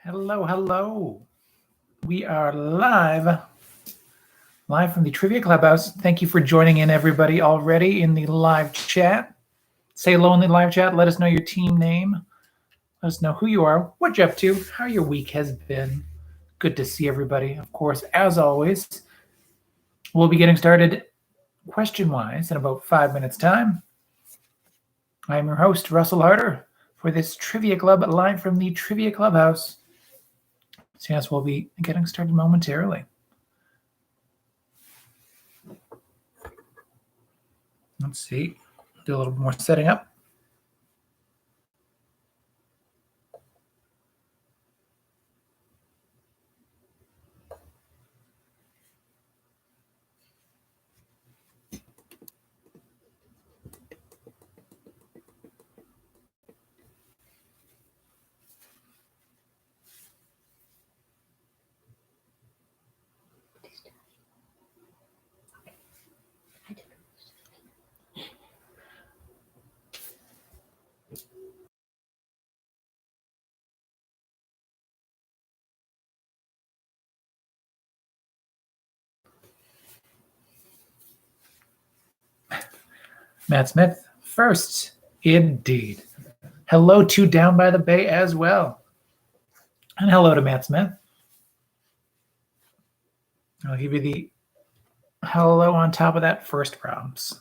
Hello, hello. We are live from the Trivia Clubhouse. Thank you for joining in, everybody, already in the live chat. Say hello in the live chat. Let us know your team name. Let us know who you are, what you're up to, how your week has been. Good to see everybody. Of course, as always, we'll be getting started question-wise in about 5 minutes' time. I am your host, Russel Harder, for this Trivia Club live from the Trivia Clubhouse. So yes, we'll be getting started momentarily. Let's see, do a little more setting up. Matt Smith first, indeed. Hello to Down by the Bay as well. And hello to Matt Smith. I'll give you the hello on top of that first props.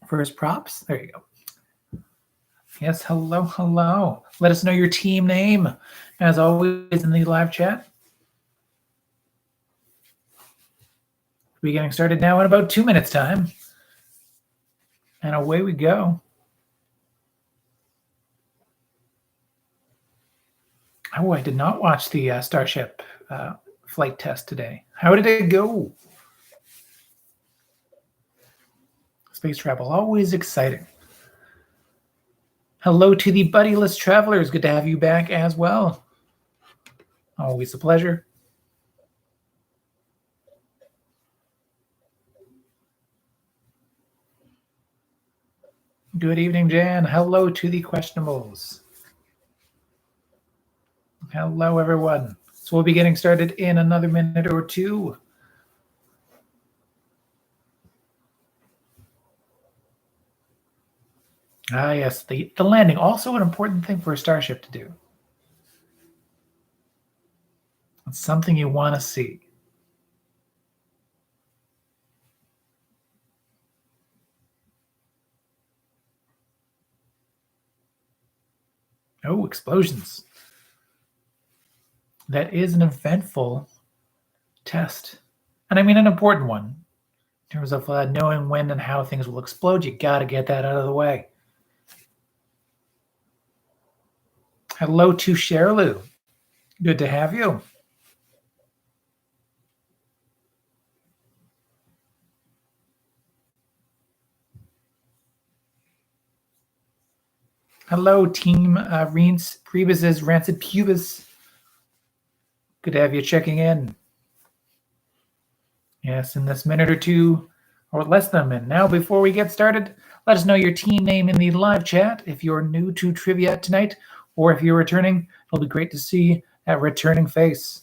First props, there you go. Yes, hello, hello. Let us know your team name, as always, in the live chat. We're getting started now in about 2 minutes' time. And away we go. Oh, I did not watch the Starship flight test today. How did it go? Space travel, always exciting. Hello to the Buddyless Travelers. Good to have you back as well. Always a pleasure. Good evening, Jan. Hello to the Questionables. Hello, everyone. So we'll be getting started in another minute or two. Ah, yes, the landing. Also an important thing for a Starship to do. It's something you want to see. Oh, explosions. That is an eventful test. And I mean an important one. In terms of knowing when and how things will explode, you got to get that out of the way. Hello to Sherlou. Good to have you. Hello, Team Rebus's Rancid Pubis. Good to have you checking in. Yes, in this minute or two, or less than a minute. Now, before we get started, let us know your team name in the live chat if you're new to trivia tonight, or if you're returning. It'll be great to see that returning face.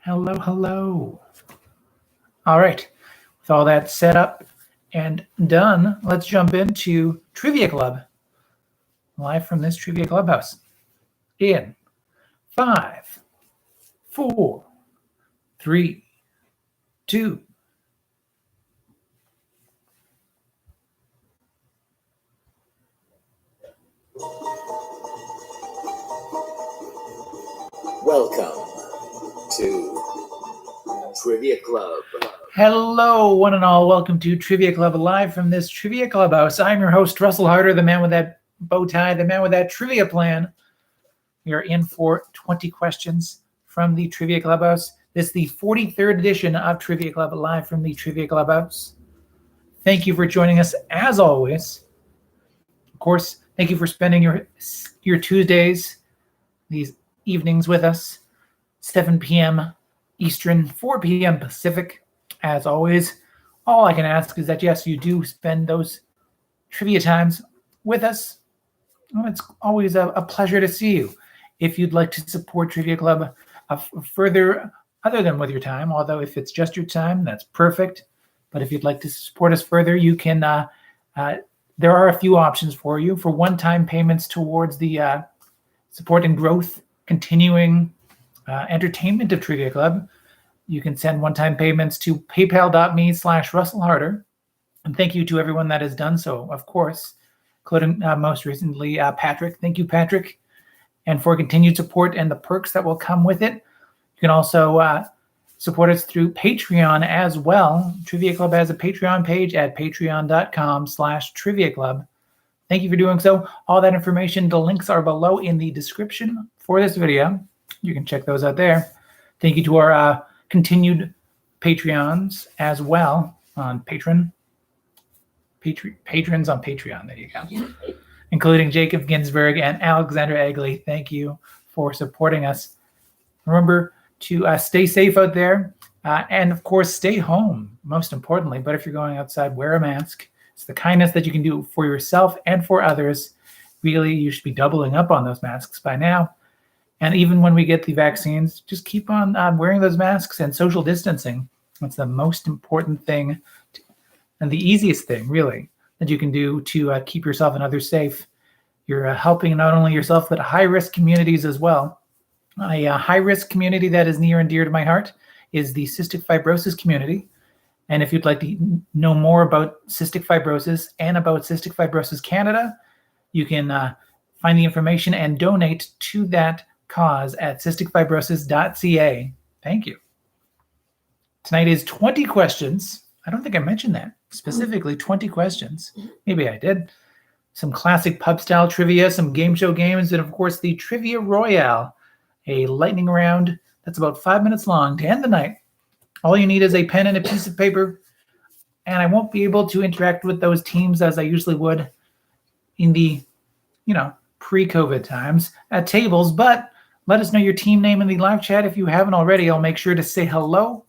Hello, hello. All right, with all that set up and done, let's jump into Trivia Club, live from this Trivia Clubhouse. In 5, 4, 3, 2. Welcome to Trivia Club. Hello, one and all. Welcome to Trivia Club, live from this Trivia Clubhouse. I'm your host, Russel Harder, the man with that bow tie, the man with that trivia plan. We are in for 20 questions from the Trivia Clubhouse. This is the 43rd edition of Trivia Club, live from the Trivia Clubhouse. Thank you for joining us, as always. Of course, thank you for spending your Tuesdays, these evenings with us. 7 p.m. Eastern, 4 p.m. Pacific. As always, all I can ask is that, yes, you do spend those trivia times with us. Well, it's always a pleasure to see you. If you'd like to support Trivia Club further, other than with your time, although if it's just your time, that's perfect. But if you'd like to support us further, you can. There are a few options for you for one-time payments towards the support and growth, continuing entertainment of Trivia Club. You can send one-time payments to paypal.me/Russel Harder. And thank you to everyone that has done so, of course, including most recently Patrick. Thank you, Patrick, and for continued support and the perks that will come with it. You can also support us through Patreon as well. Trivia Club has a Patreon page at patreon.com/Trivia Club. Thank you for doing so. All that information, the links are below in the description for this video. You can check those out there. Thank you to our continued Patreons as well on patrons on Patreon. There you go. Including Jacob Ginsberg and Alexander Egley. Thank you for supporting us. Remember to stay safe out there and, of course, stay home, most importantly. But if you're going outside, wear a mask. It's the kindness that you can do for yourself and for others. Really, you should be doubling up on those masks by now. And even when we get the vaccines, just keep on wearing those masks and social distancing. That's the most important thing and the easiest thing, really, that you can do to keep yourself and others safe. You're helping not only yourself, but high-risk communities as well. A high-risk community that is near and dear to my heart is the cystic fibrosis community. And if you'd like to know more about cystic fibrosis and about Cystic Fibrosis Canada, you can find the information and donate to that cause at cysticfibrosis.ca. Thank you. Tonight is 20 questions. I don't think I mentioned that. Specifically 20 questions. Maybe I did. Some classic pub-style trivia, some game show games, and of course the Trivia Royale, a lightning round that's about 5 minutes long to end the night. All you need is a pen and a piece of paper, and I won't be able to interact with those teams as I usually would in the, pre-COVID times at tables, but let us know your team name in the live chat if you haven't already. I'll make sure to say hello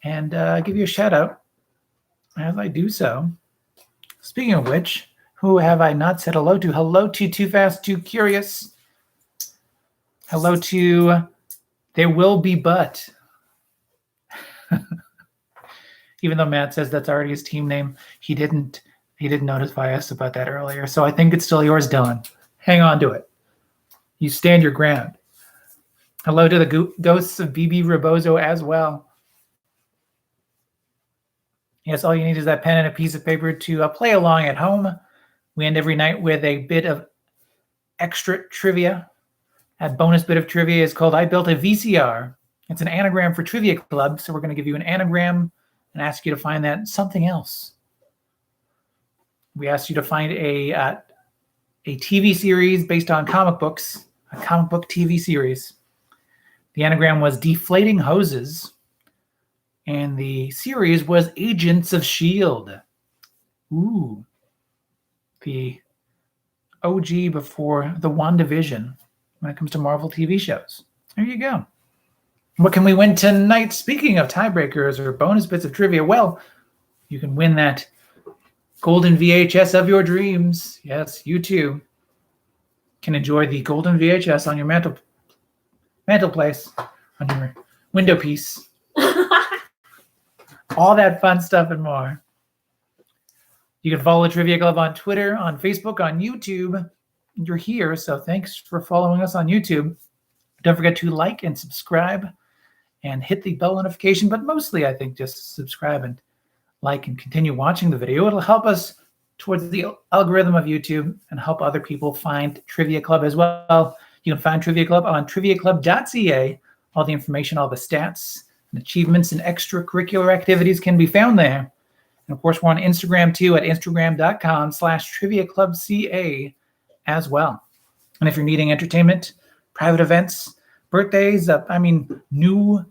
and give you a shout out as I do so. Speaking of which, who have I not said hello to? Hello to Too Fast, Too Curious. Hello to There Will Be But. Even though Matt says that's already his team name, he didn't notify us about that earlier. So I think it's still yours, Dylan. Hang on to it. You stand your ground. Hello to the ghosts of BB Rebozo as well. Yes, all you need is that pen and a piece of paper to play along at home. We end every night with a bit of extra trivia. That bonus bit of trivia is called I Built a VCR. It's an anagram for Trivia Club, so we're going to give you an anagram and ask you to find that something else. We asked you to find a TV series based on comic books, a comic book TV series. The anagram was Deflating Hoses, and the series was Agents of S.H.I.E.L.D. Ooh. The OG before the WandaVision when it comes to Marvel TV shows. There you go. What can we win tonight? Speaking of tiebreakers or bonus bits of trivia, well, you can win that golden VHS of your dreams. Yes, you too can enjoy the golden VHS on your mantelpiece, on your window piece. All that fun stuff and more. You can follow Trivia Club on Twitter, on Facebook, on YouTube. You're here, so thanks for following us on YouTube. Don't forget to like and subscribe and hit the bell notification, but mostly I think just subscribe and like and continue watching the video. It'll help us towards the algorithm of YouTube and help other people find Trivia Club as well. You can find Trivia Club on triviaclub.ca. All the information, all the stats and achievements and extracurricular activities can be found there. And of course, we're on Instagram too at instagram.com/triviaclubca as well. And if you're needing entertainment, private events, birthdays, new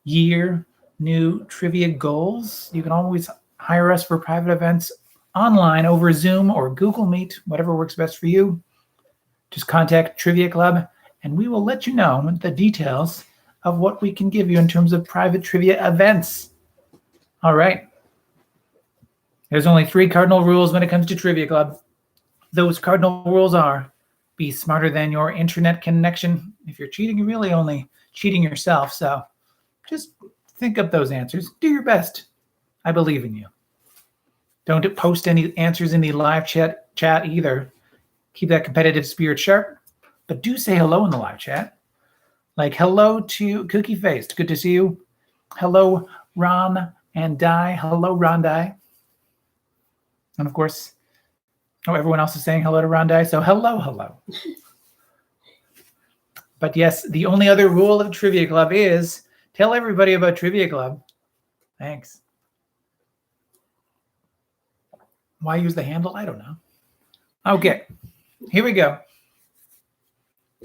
year, new trivia goals, you can always hire us for private events online over Zoom or Google Meet, whatever works best for you. Just contact Trivia Club and we will let you know the details of what we can give you in terms of private trivia events. All right. There's only 3 cardinal rules when it comes to Trivia Club. Those cardinal rules are: be smarter than your internet connection. If you're cheating, you're really only cheating yourself. So just think up those answers. Do your best. I believe in you. Don't post any answers in the live chat either. Keep that competitive spirit sharp. But do say hello in the live chat. Like, hello to Cookie Faced. Good to see you. Hello, Ron and Di. Hello, Ron Di. And of course, everyone else is saying hello to Ron Di. So hello. But yes, the only other rule of Trivia Club is tell everybody about Trivia Club. Thanks. Why use the handle? I don't know. Okay, here we go.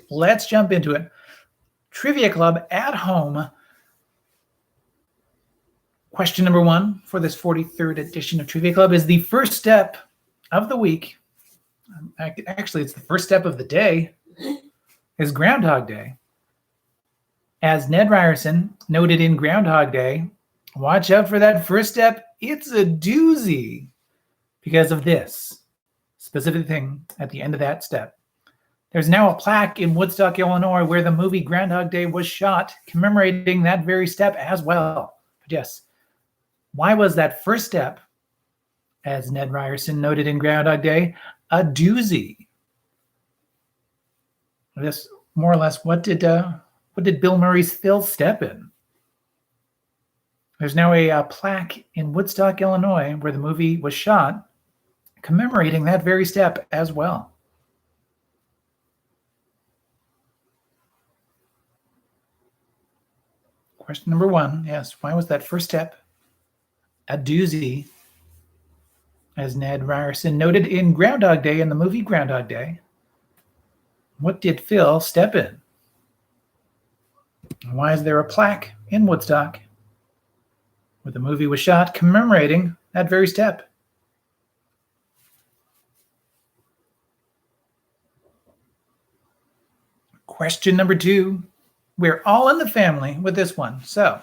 Let's jump into it. Trivia Club at home. Question number 1 for this 43rd edition of Trivia Club is the first step of the week. Actually, it's the first step of the day. Is Groundhog Day. As Ned Ryerson noted in Groundhog Day, watch out for that first step. It's a doozy because of this specific thing at the end of that step. There's now a plaque in Woodstock, Illinois, where the movie Groundhog Day was shot, commemorating that very step as well. But yes, why was that first step, as Ned Ryerson noted in Groundhog Day, a doozy? This more or less, what did Bill Murray's Phil step in? There's now a plaque in Woodstock, Illinois, where the movie was shot, commemorating that very step as well. Question number 1, yes, why was that first step a doozy? As Ned Ryerson noted in Groundhog Day, in the movie Groundhog Day, what did Phil step in? Why is there a plaque in Woodstock where the movie was shot commemorating that very step? Question number 2. We're all in the family with this one. So,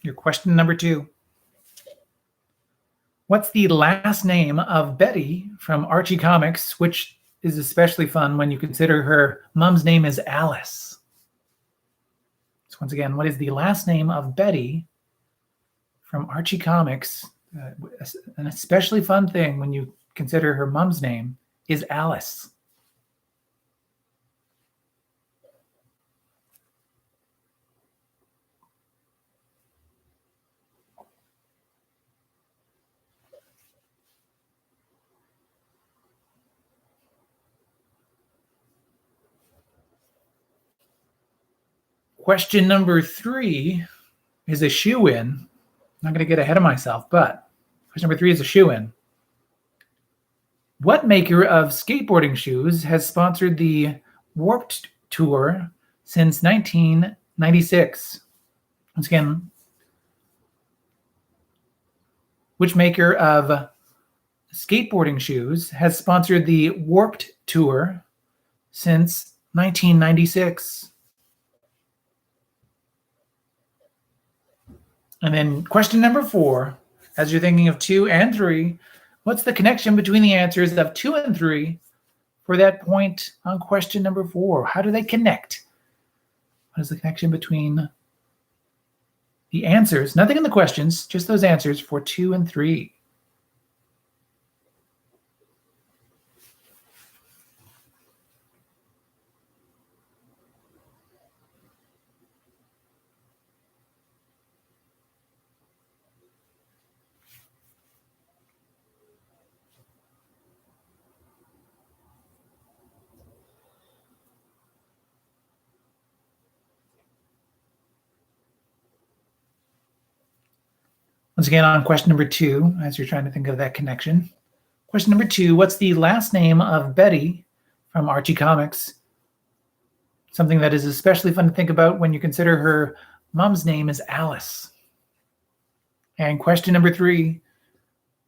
your question number 2. What's the last name of Betty from Archie Comics, which is especially fun when you consider her mom's name is Alice? So once again, what is the last name of Betty from Archie Comics? An especially fun thing when you consider her mom's name is Alice. Question number 3 is a shoe-in. I'm not going to get ahead of myself, but question number 3 is a shoe-in. What maker of skateboarding shoes has sponsored the Warped Tour since 1996? Once again, which maker of skateboarding shoes has sponsored the Warped Tour since 1996? And then question number 4, as you're thinking of 2 and 3, what's the connection between the answers of 2 and 3 for that point on question number 4? How do they connect? What is the connection between the answers? Nothing in the questions, just those answers for 2 and 3. Once again, on question number 2, as you're trying to think of that connection. Question number 2, what's the last name of Betty from Archie Comics? Something that is especially fun to think about when you consider her mom's name is Alice. And question number 3,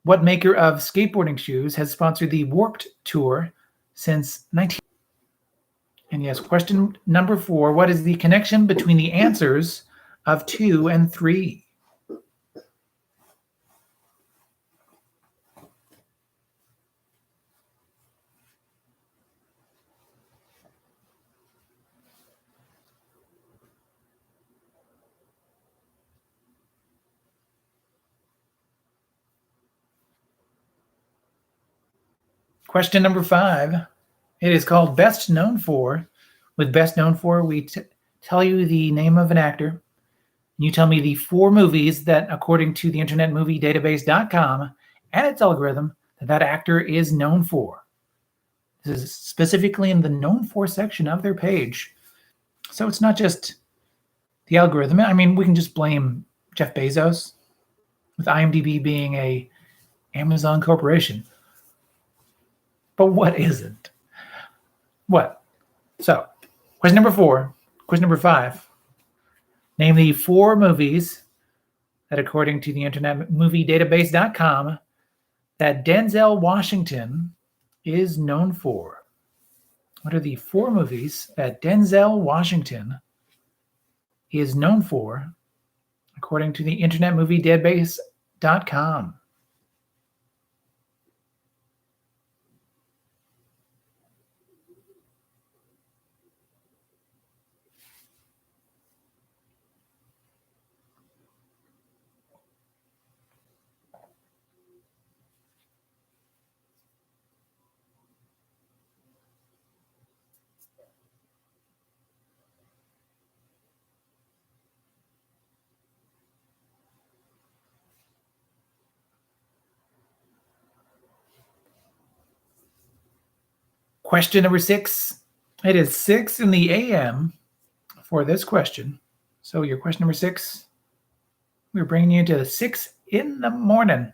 what maker of skateboarding shoes has sponsored the Warped Tour since 19... And yes, question number 4, what is the connection between the answers of 2 and 3? Question number 5. It is called Best Known For. With Best Known For, we tell you the name of an actor. You tell me the 4 movies that, according to the Internet Movie Database.com and its algorithm, that actor is known for. This is specifically in the known for section of their page. So it's not just the algorithm. I mean, we can just blame Jeff Bezos, with IMDb being a Amazon corporation. But what isn't? What? So, question number 4. Question number 5. Name the 4 movies that, according to the Internet Movie Database.com, that Denzel Washington is known for. What are the 4 movies that Denzel Washington is known for, according to the Internet Movie Database.com? Question number 6. It is 6 in the a.m. for this question. So your question number 6, we're bringing you to 6 in the morning.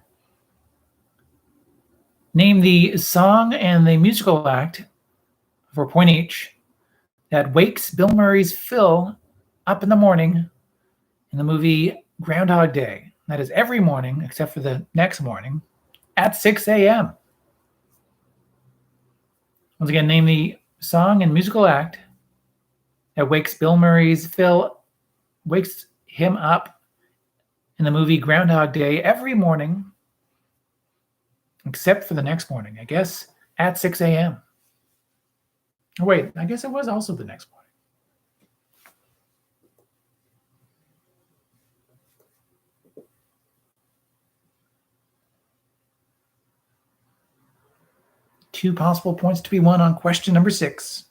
Name the song and the musical act, for a point each, that wakes Bill Murray's Phil up in the morning in the movie Groundhog Day. That is every morning except for the next morning at 6 a.m. Once again, name the song and musical act that wakes Bill Murray's Phil, wakes him up in the movie Groundhog Day every morning, except for the next morning, I guess, at 6 a.m. Oh, wait, I guess it was also the next morning. Two possible points to be won on question number 6.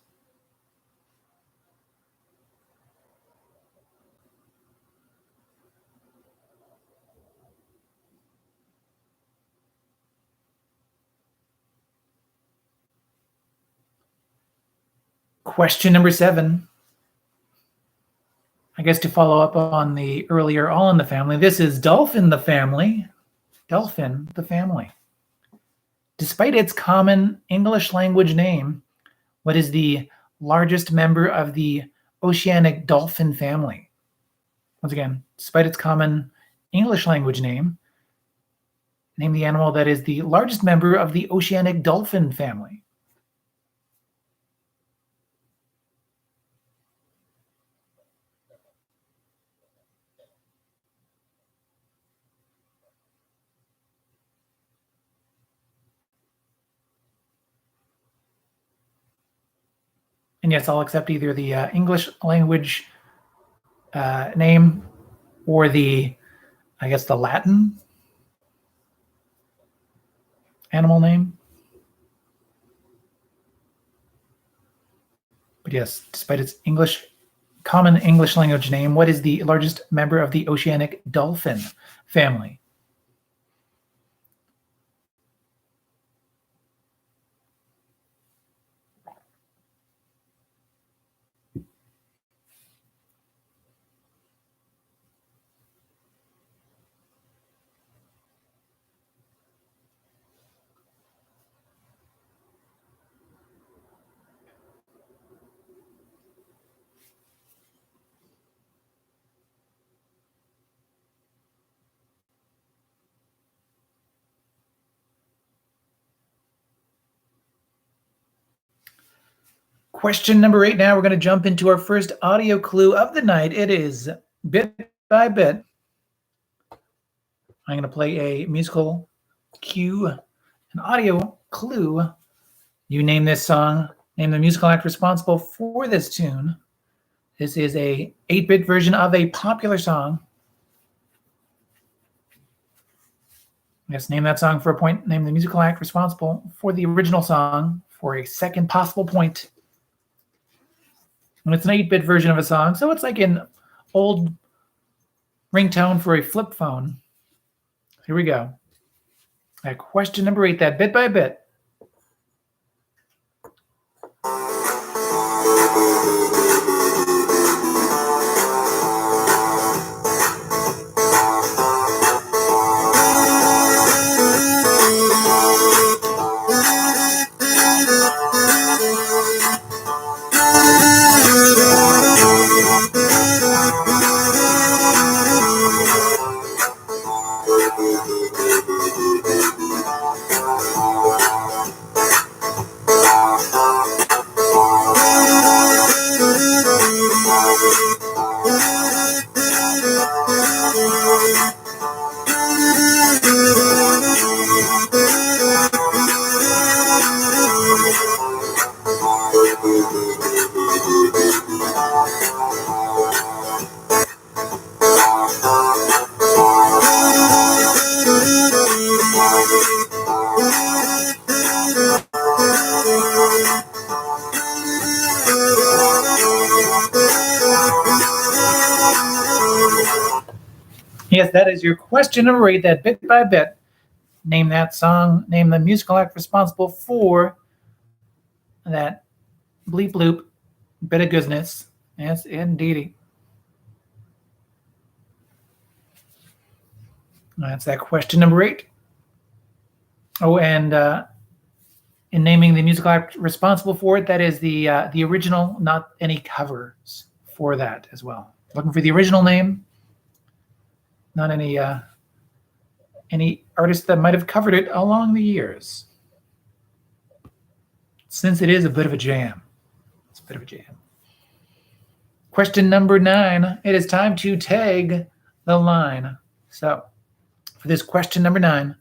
Question number 7. I guess to follow up on the earlier All in the Family, this is Dolphin the Family. Dolphin the Family. Despite its common English language name, what is the largest member of the oceanic dolphin family? Once again, despite its common English language name, name the animal that is the largest member of the oceanic dolphin family. And yes, I'll accept either the English language name or the, I guess, the Latin animal name. But yes, despite its common English language name, what is the largest member of the oceanic dolphin family? Question number 8 now. We're going to jump into our first audio clue of the night. It is Bit by Bit. I'm going to play a musical cue, an audio clue. You name this song, name the musical act responsible for this tune. This is a 8-bit version of a popular song. Yes, name that song for a point. Name the musical act responsible for the original song for a second possible point. And it's an 8-bit version of a song, so it's like an old ringtone for a flip phone. Here we go. Question number 8, that bit by bit. Yes, that is your question number 8, that bit by bit. Name that song, name the musical act responsible for that bleep bloop bit of goodness. Yes, indeedy. That's that question number 8. Oh, and in naming the musical act responsible for it, that is the original, not any covers for that as well. Looking for the original name, not any artist that might have covered it along the years. Since it is a bit of a jam. It's a bit of a jam. Question number 9. It is time to tag the line. So, for this question number 9, I'm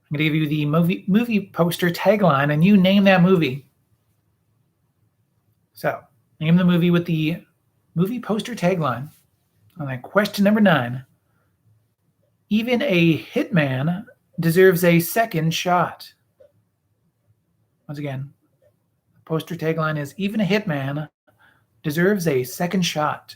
going to give you the movie poster tagline, and you name that movie. So, name the movie with the movie poster tagline. On that question number 9, even a hitman deserves a second shot. Once again, the poster tagline is even a hitman deserves a second shot.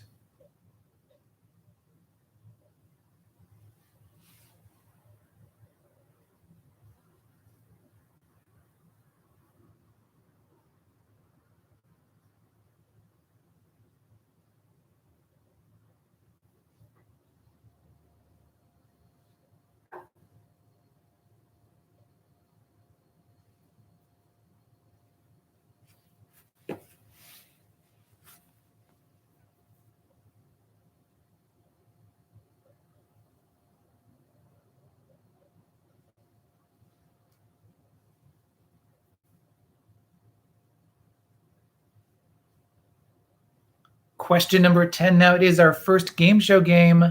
Question number 10. Now it is our first game show game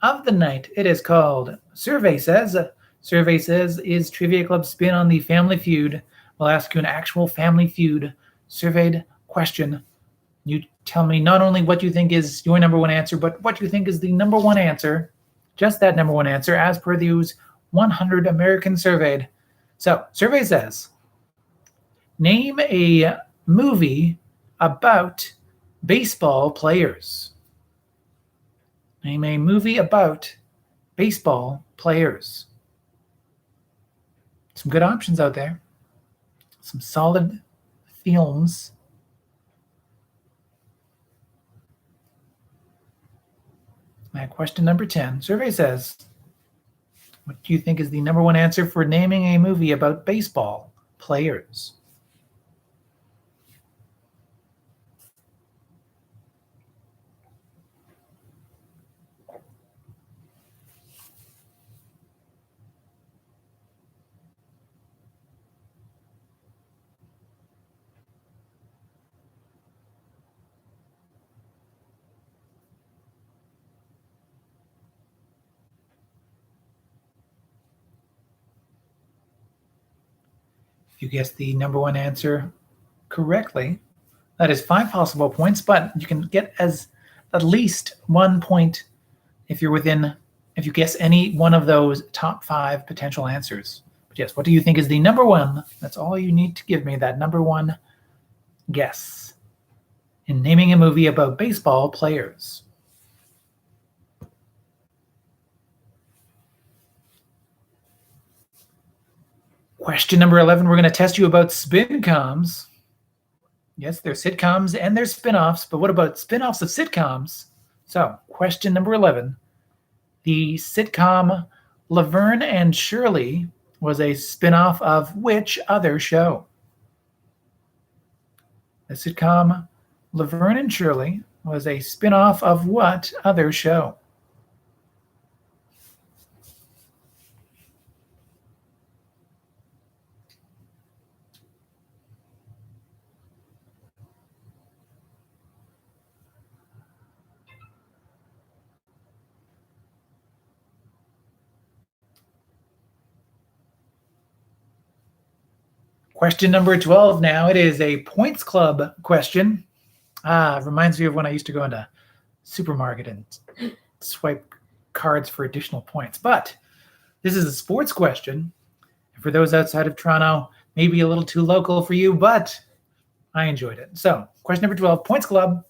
of the night. It is called Survey Says. Survey Says is Trivia Club's spin on the Family Feud. We'll ask you an actual Family Feud surveyed question. You tell me not only what you think is your number one answer, but what you think is the number one answer, just that number one answer, as per those 100 Americans surveyed. So, Survey Says, name a movie about baseball players. Name a movie about baseball players. Some good options out there. Some solid films. Question number 10. Survey says, what do you think is the number one answer for naming a movie about baseball players? If you guess the number one answer correctly, that is 5 possible points, but you can get at least 1 point if you're within if you guess any one of those top 5 potential answers. But yes, what do you think is the number one? That's all you need to give me, that number one guess in naming a movie about baseball players. Question number 11, we're going to test you about spin-coms. Yes, there's sitcoms and there's spin-offs, but what about spin-offs of sitcoms? So, question number 11. The sitcom Laverne and Shirley was a spin-off of which other show? The sitcom Laverne and Shirley was a spin-off of what other show? Question number 12 now. It is a points club question. Reminds me of when I used to go into supermarket and swipe cards for additional points. But this is a sports question. For those outside of Toronto, maybe a little too local for you, but I enjoyed it. So, question number 12, points club.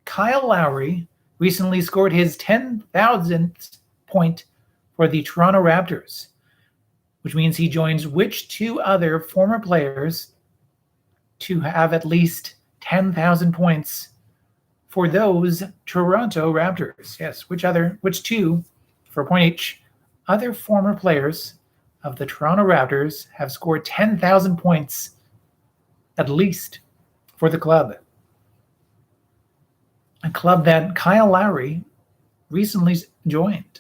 Kyle Lowry recently scored his 10,000th point for the Toronto Raptors, which means he joins which 2 other former players to have at least 10,000 points for those Toronto Raptors? Yes, which 2, for a point each, other former players of the Toronto Raptors have scored 10,000 points at least for the club? A club that Kyle Lowry recently joined.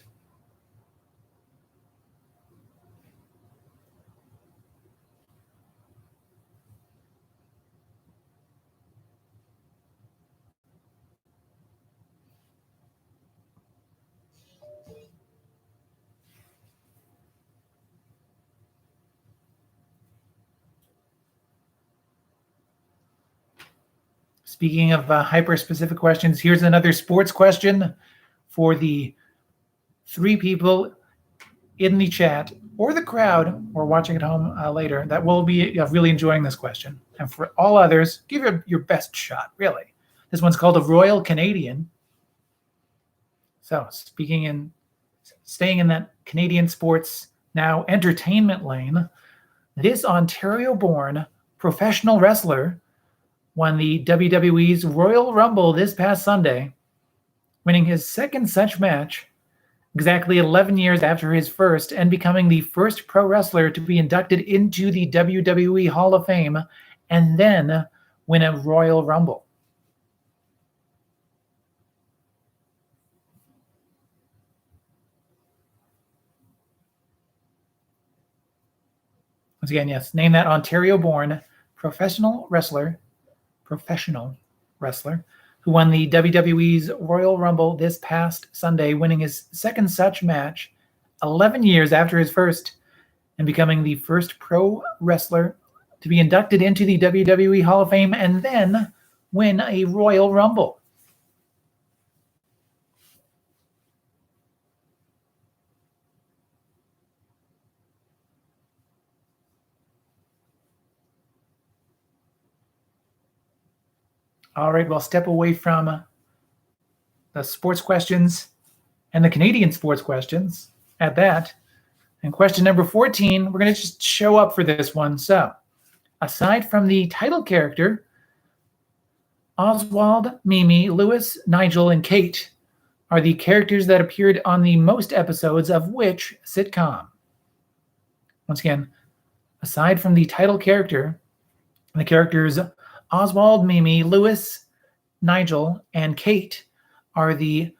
Speaking of hyper-specific questions, here's another sports question for the 3 people in the chat or the crowd or watching at home later that will be really enjoying this question. And for all others, give it your best shot, really. This one's called a Royal Canadian. So staying in that Canadian sports, now entertainment lane, this Ontario-born professional wrestler won the WWE's Royal Rumble this past Sunday, winning his second such match exactly 11 years after his first and becoming the first pro wrestler to be inducted into the WWE Hall of Fame and then win a Royal Rumble. Once again, yes, name that Ontario-born professional wrestler who won the WWE's Royal Rumble this past Sunday, winning his second such match 11 years after his first and becoming the first pro wrestler to be inducted into the WWE Hall of Fame and then win a Royal Rumble. All right, well, step away from the sports questions and the Canadian sports questions at that. And question number 14, we're going to just show up for this one. So, aside from the title character, Oswald, Mimi, Louis, Nigel, and Kate are the characters that appeared on the most episodes of which sitcom? Once again, aside from the title character, the characters Oswald, Mimi, Louis, Nigel, and Kate are the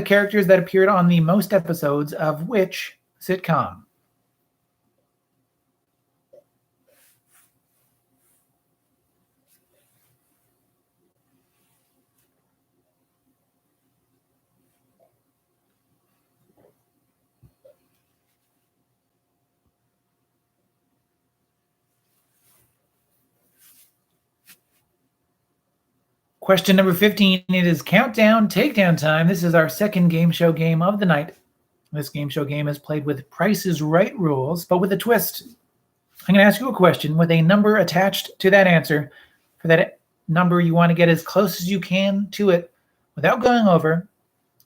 characters that appeared on the most episodes of which sitcom? Question number 15, it is countdown, takedown time. This is our second game show game of the night. This game show game is played with Price is Right rules, but with a twist. I'm going to ask you a question with a number attached to that answer. For that number, you want to get as close as you can to it without going over.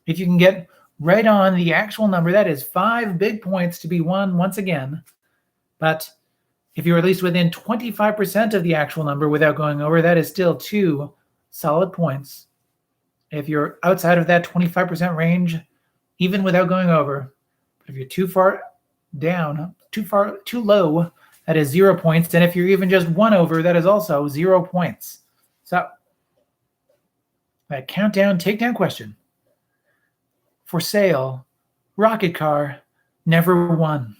If you can get right on the actual number, that is 5 big points to be won once again. But if you're at least within 25% of the actual number without going over, that is still 2 solid points. If you're outside of that 25% range, even without going over, but if you're too far down, too low, that is 0 points. And if you're even just 1 over, that is also 0 points. So that countdown takedown question. For sale, rocket car never won.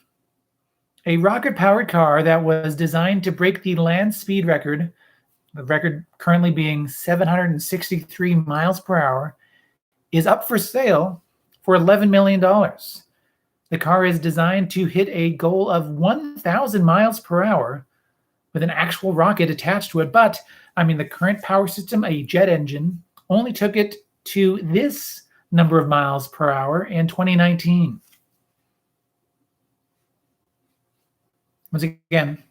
A rocket-powered car that was designed to break the land speed record, the record currently being 763 miles per hour, is up for sale for $11 million. The car is designed to hit a goal of 1,000 miles per hour with an actual rocket attached to it. But, the current power system, a jet engine, only took it to this number of miles per hour in 2019. Once again,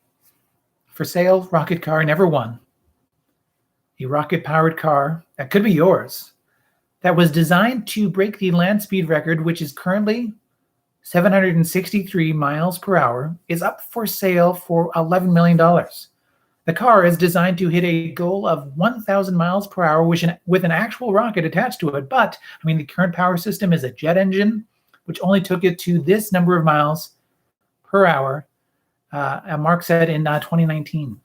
for sale, rocket car never won. A rocket-powered car that could be yours, that was designed to break the land speed record, which is currently 763 miles per hour, is up for sale for $11 million. The car is designed to hit a goal of 1,000 miles per hour with an actual rocket attached to it. But, the current power system is a jet engine, which only took it to this number of miles per hour, Mark said in 2019.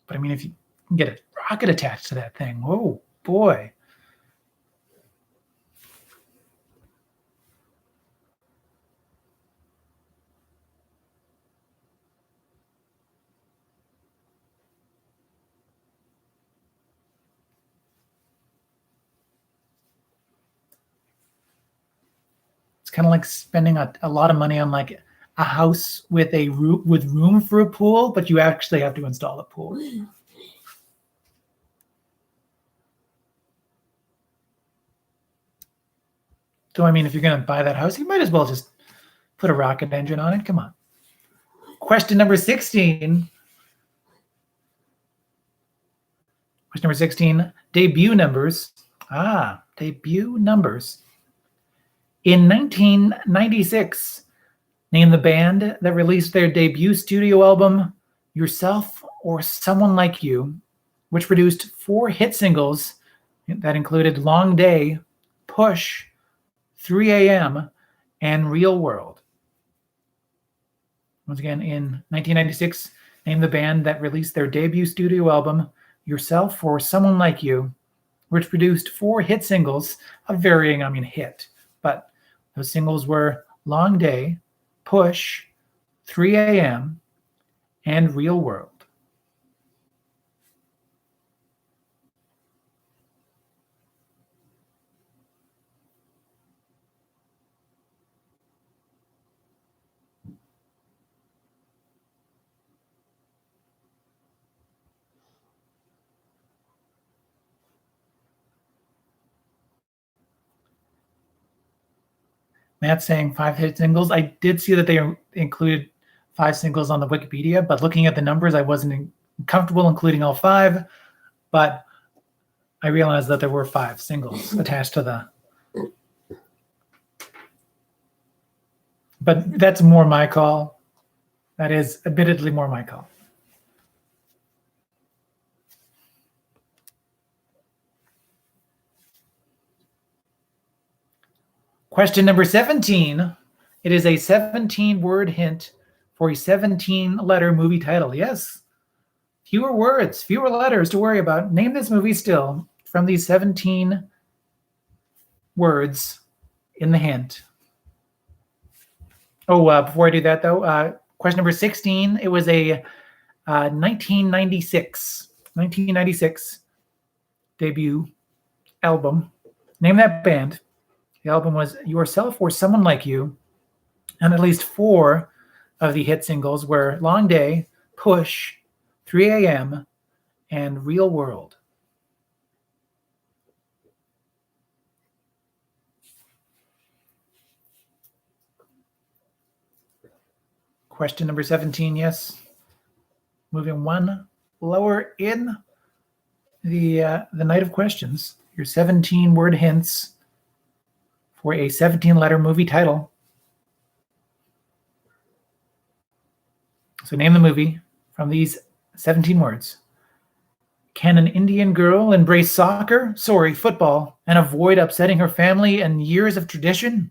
But if you can get a rocket attached to that thing, oh boy. It's kind of like spending a lot of money on like a house with room for a pool, but you actually have to install a pool. So if you're going to buy that house, you might as well just put a rocket engine on it. Come on. Question number 16. Question number 16, debut numbers. Debut numbers. In 1996, name the band that released their debut studio album, Yourself or Someone Like You, which produced 4 hit singles that included Long Day, Push, 3 a.m., and Real World. Once again, in 1996, name the band that released their debut studio album, Yourself or Someone Like You, which produced 4 hit singles of varying, hit. But those singles were Long Day, Push, 3 a.m., and Real World. Matt's saying 5 hit singles. I did see that they included 5 singles on the Wikipedia, but looking at the numbers, I wasn't comfortable including all 5, but I realized that there were 5 singles attached to the... But that's more my call. That is admittedly more my call. Question number 17. It is a 17-word hint for a 17-letter movie title. Yes. Fewer words, fewer letters to worry about. Name this movie still from these 17 words in the hint. Before I do that, though, question number 16. It was a 1996 debut album. Name that band. The album was Yourself or Someone Like You, and at least 4 of the hit singles were Long Day, Push, 3 a.m., and Real World. Question number 17, yes. Moving one lower in the night of questions. Your 17-word hints for a 17-letter movie title. So name the movie from these 17 words. Can an Indian girl embrace football, and avoid upsetting her family and years of tradition?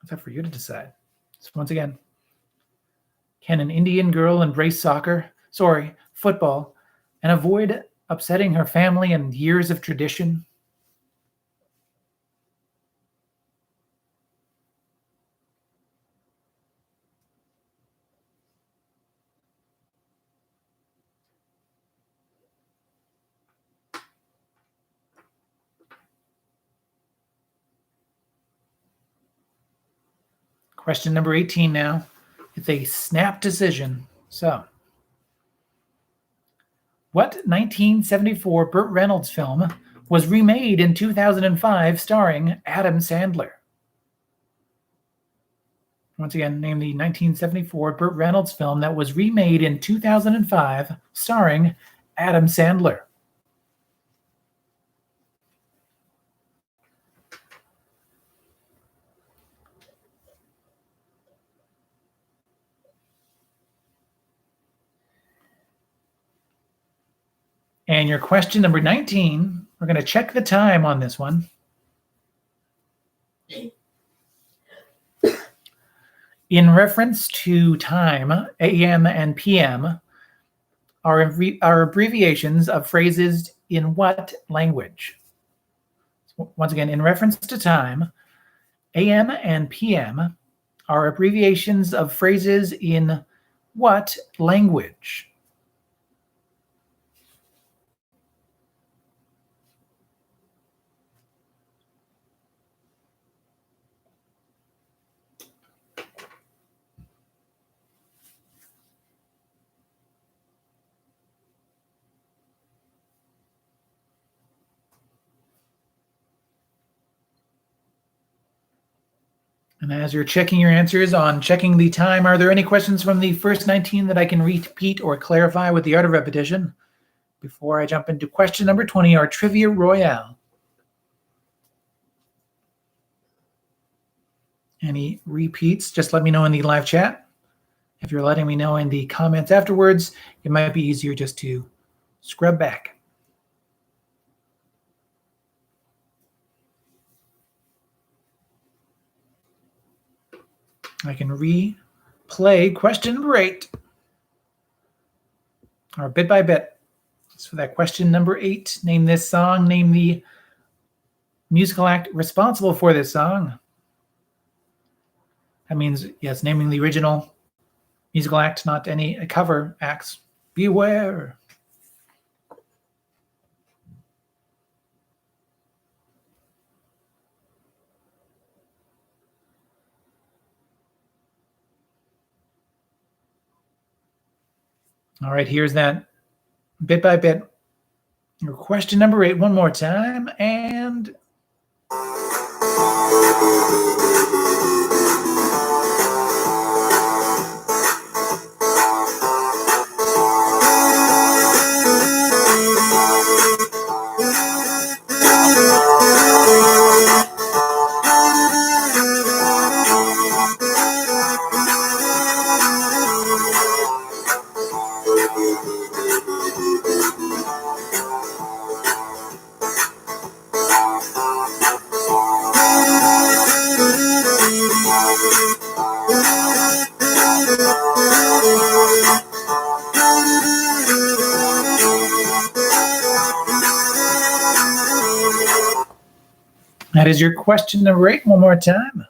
It's up for you to decide. So once again, can an Indian girl embrace football, and avoid upsetting her family and years of tradition? Question number 18 now. It's a snap decision. So, what 1974 Burt Reynolds film was remade in 2005 starring Adam Sandler? Once again, name the 1974 Burt Reynolds film that was remade in 2005 starring Adam Sandler. And your question number 19, we're going to check the time on this one. In reference to time, AM and PM are abbreviations of phrases in what language? So once again, in reference to time, AM and PM are abbreviations of phrases in what language? And as you're checking your answers on checking the time, are there any questions from the first 19 that I can repeat or clarify with the art of repetition before I jump into question number 20, our Trivia Royale? Any repeats, just let me know in the live chat. If you're letting me know in the comments afterwards, it might be easier just to scrub back. I can replay question number 8, or bit by bit. So that question number 8, name this song, name the musical act responsible for this song. That means, yes, naming the original musical act, not any cover acts. Beware. All right, here's that bit by bit. Your question number 8, one more time, and that is your question number 8, one more time.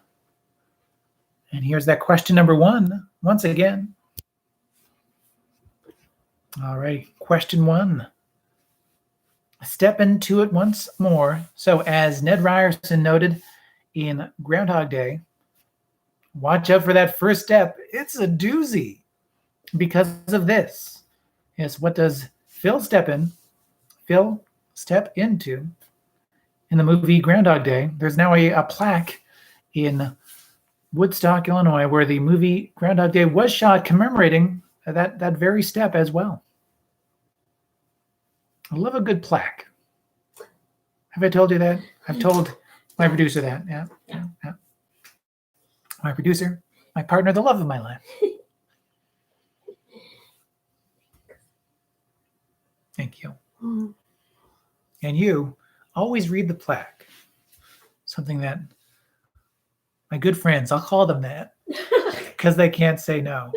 And here's that question number 1, once again. All right, question 1. step into it once more. So as Ned Ryerson noted in Groundhog Day, watch out for that first step. It's a doozy because of this. Yes, what does Phil step into in the movie Groundhog Day? There's now a plaque in Woodstock, Illinois, where the movie Groundhog Day was shot, commemorating that very step as well. I love a good plaque. Have I told you that? I've told my producer that. Yeah. My producer, my partner, the love of my life. Thank you. And you always read the plaque. Something that my good friends, I'll call them that, because they can't say no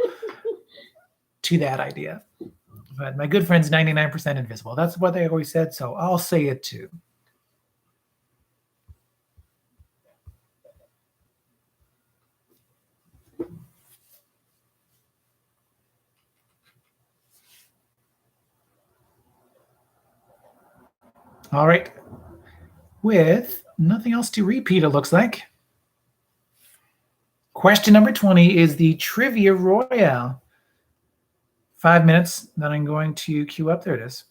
to that idea. But my good friend's 99% invisible. That's what they always said, so I'll say it too. All right. With nothing else to repeat, it looks like. Question number 20 is the Trivia Royale. 5 minutes that I'm going to queue up. There it is.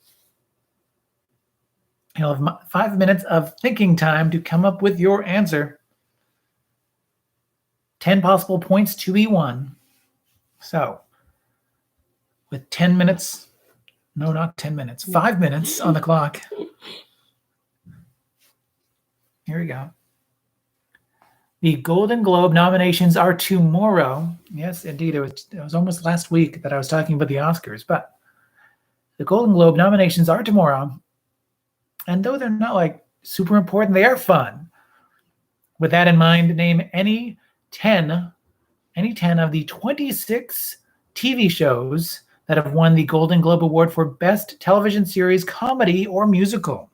You'll have 5 minutes of thinking time to come up with your answer. 10 possible points to be won. So, with 10 minutes, no, not 10 minutes, 5 minutes on the clock. Here we go. The Golden Globe nominations are tomorrow. Yes, indeed. It was almost last week that I was talking about the Oscars, but the Golden Globe nominations are tomorrow. And though they're not like super important, they are fun. With that in mind, name any 10 of the 26 TV shows that have won the Golden Globe Award for Best Television Series, Comedy, or Musical.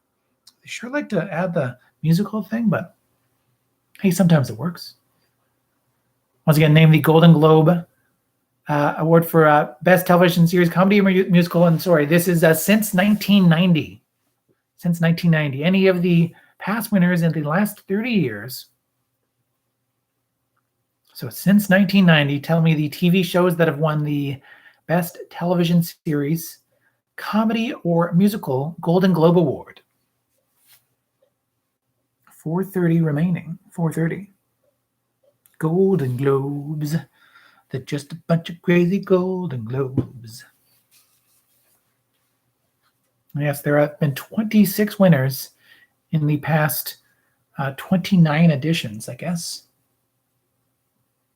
They sure like to add the musical thing, but hey, sometimes it works. Once again, name the Golden Globe Award for Best Television Series, Comedy, or Musical. And sorry, this is since 1990. Since 1990. Any of the past winners in the last 30 years. So since 1990, tell me the TV shows that have won the Best Television Series, Comedy, or Musical Golden Globe Award. 4:30 remaining. 4:30. Golden Globes. They're just a bunch of crazy Golden Globes. Yes, there have been 26 winners in the past 29 editions, I guess.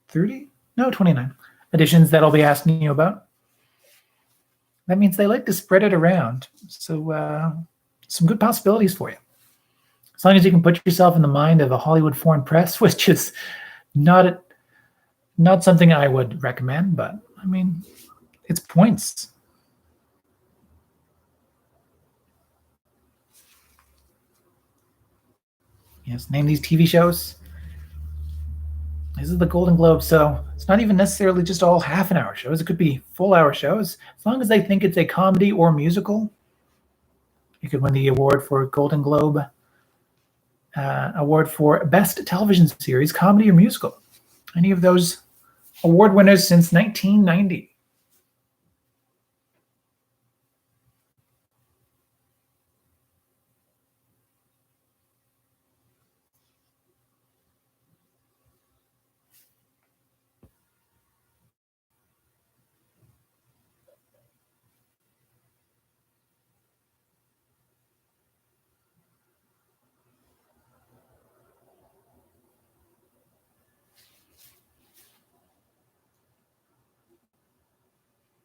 30? No, 29 editions that I'll be asking you about. That means they like to spread it around. So some good possibilities for you. As long as you can put yourself in the mind of a Hollywood foreign press, which is not something I would recommend, but I mean, it's points. Yes, name these TV shows. This is the Golden Globe, so it's not even necessarily just all half-an-hour shows. It could be full-hour shows. As long as they think it's a comedy or musical, you could win the award for Golden Globe Award for Best Television Series, Comedy, or Musical. Any of those award winners since 1990.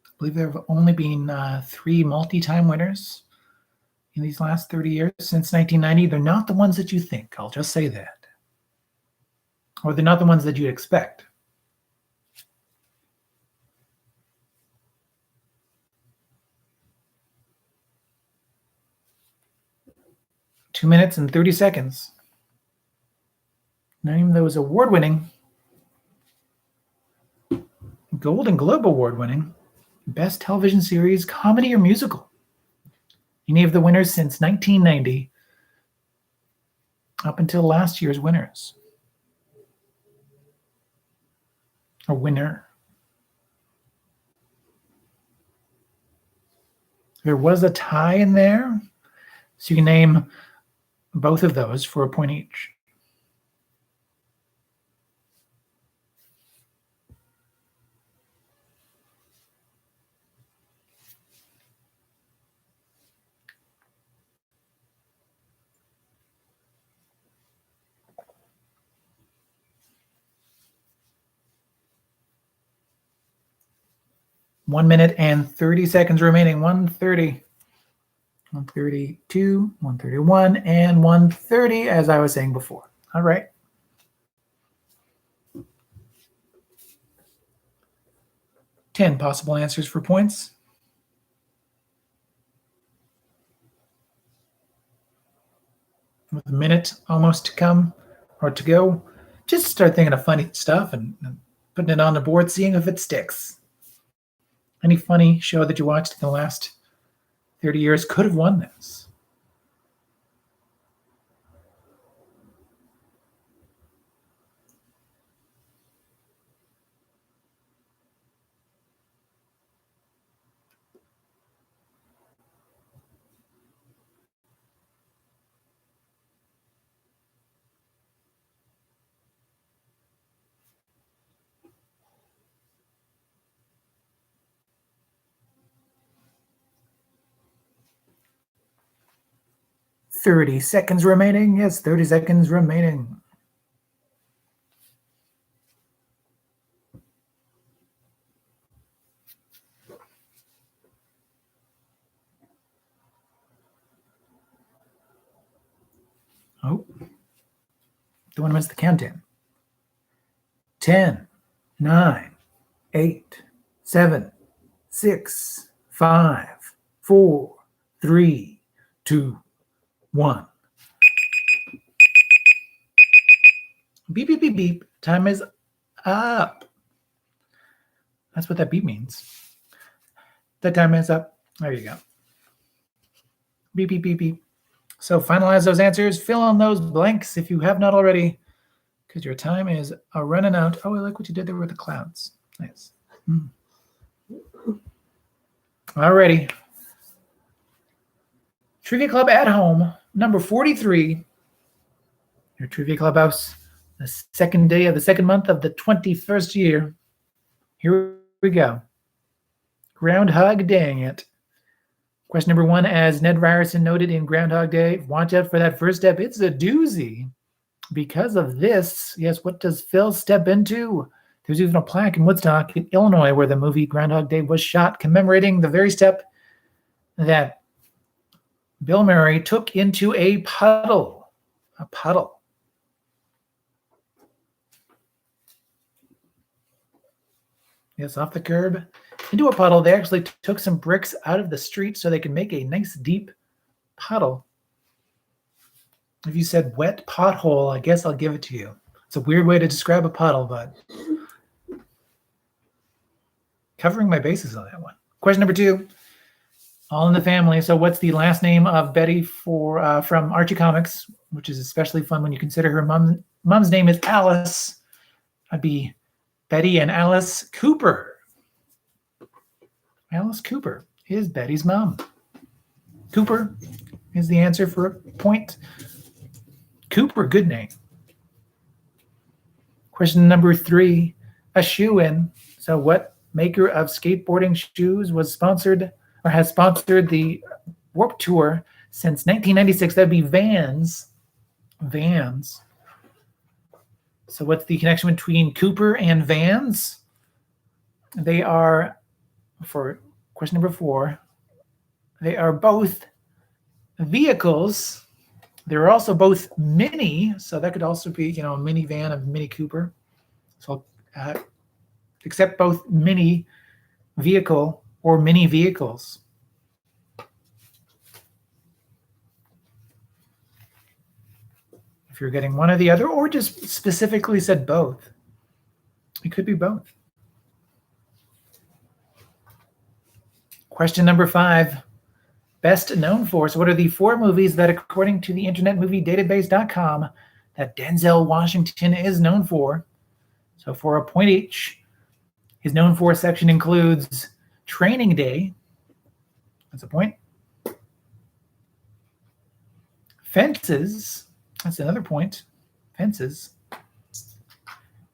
I believe there have only been 3 multi-time winners in these last 30 years since 1990. They're not the ones that you think. I'll just say that. Or they're not the ones that you'd expect. Two minutes and 30 seconds. Name those award-winning, Golden Globe Award-winning, Best Television Series, Comedy, or Musical. Any of the winners since 1990 up until last year's winners? A winner. There was a tie in there, so you can name both of those for a point each. One minute and 30 seconds remaining. 1:30, 1:32, 1:31, and 1:30, as I was saying before. All right. Ten possible answers for points. With a minute almost to come or to go, just start thinking of funny stuff and putting it on the board, seeing if it sticks. Any funny show that you watched in the last 30 years could have won this. Thirty seconds remaining. Yes, 30 seconds remaining. Oh, don't want to miss the countdown. 10, 9, 8, 7, 6, 5, 4, 3, 2, 1. Beep, beep, beep, beep. Time is up. That's what that beep means. That time is up. There you go. Beep, beep, beep, beep. So finalize those answers. Fill in those blanks if you have not already, because your time is running out. Oh, I like what you did there with the clouds. Nice. Alrighty. Trivia Club at Home, number 43. Your Trivia Clubhouse, the second day of the second month of the 21st year. Here we go. Groundhog Dang It. Question number 1, as Ned Ryerson noted in Groundhog Day, watch out for that first step. It's a doozy. Because of this, yes, what does Phil step into? There's even a plaque in Woodstock, in Illinois, where the movie Groundhog Day was shot, commemorating the very step that Bill Murray took into a puddle. A puddle. Yes, off the curb into a puddle. They actually took some bricks out of the street so they could make a nice deep puddle. If you said wet pothole, I guess I'll give it to you. It's a weird way to describe a puddle, but covering my bases on that one. Question number 2, All in the Family. So what's the last name of Betty from Archie Comics, which is especially fun when you consider her mom's name is Alice. I'd be Betty and Alice Cooper. Alice Cooper is Betty's mom. Cooper is the answer for a point. Cooper, good name. Question number 3, a shoe-in. So what maker of skateboarding shoes was sponsored or has sponsored the Warped Tour since 1996? That'd be Vans. Vans. So what's the connection between Cooper and Vans? They are, for question number 4, they are both vehicles. They're also both mini, so that could also be, a minivan of Mini Cooper. So accept both mini vehicle or mini vehicles. If you're getting one or the other, or just specifically said both. It could be both. Question number 5. best known for. So what are the 4 movies that, according to the Internet Movie Database.com, that Denzel Washington is known for? So for a point each. His known for section includes Training Day. That's a point. Fences. That's another point. Fences.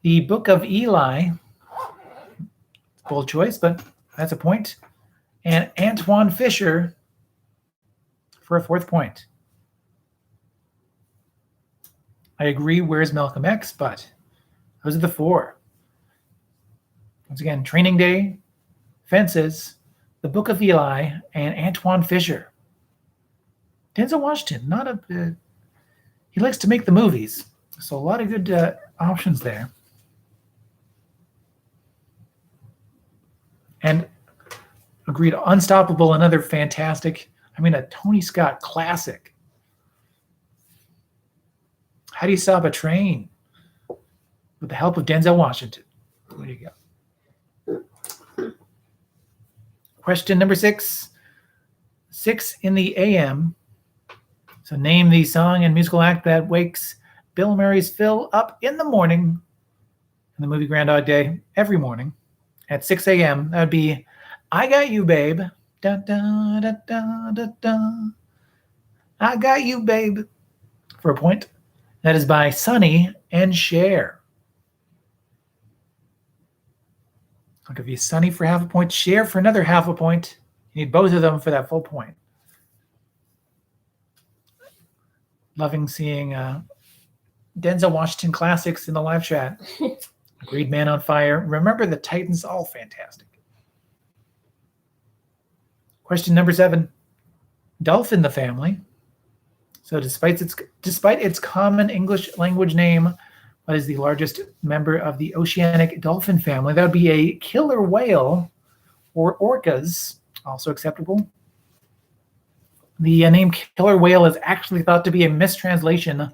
The Book of Eli. Bold choice, but that's a point. And Antoine Fisher for a 4th point. I agree, where's Malcolm X? But those are the 4. Once again, Training Day, Fences, The Book of Eli, and Antoine Fisher. Denzel Washington, he likes to make the movies. So a lot of good options there. And agreed, Unstoppable, another fantastic, a Tony Scott classic. How do you stop a train? With the help of Denzel Washington. There you go. Question number 6. 6 in the AM. So name the song and musical act that wakes Bill Murray's Phil up in the morning in the movie Groundhog Day every morning at 6 a.m. That would be I Got You, Babe. Da, da, da, da, da, da. I Got You, Babe. For a point. That is by Sonny and Cher. I'll give you Sonny for half a point, Cher for another half a point. You need both of them for that full point. Loving seeing Denzel Washington classics in the live chat. Agreed, Man on Fire. Remember the Titans, all fantastic. Question number 7. Dolphin the family. So despite its common English language name, what is the largest member of the oceanic dolphin family? That would be a killer whale or orcas, also acceptable. The name killer whale is actually thought to be a mistranslation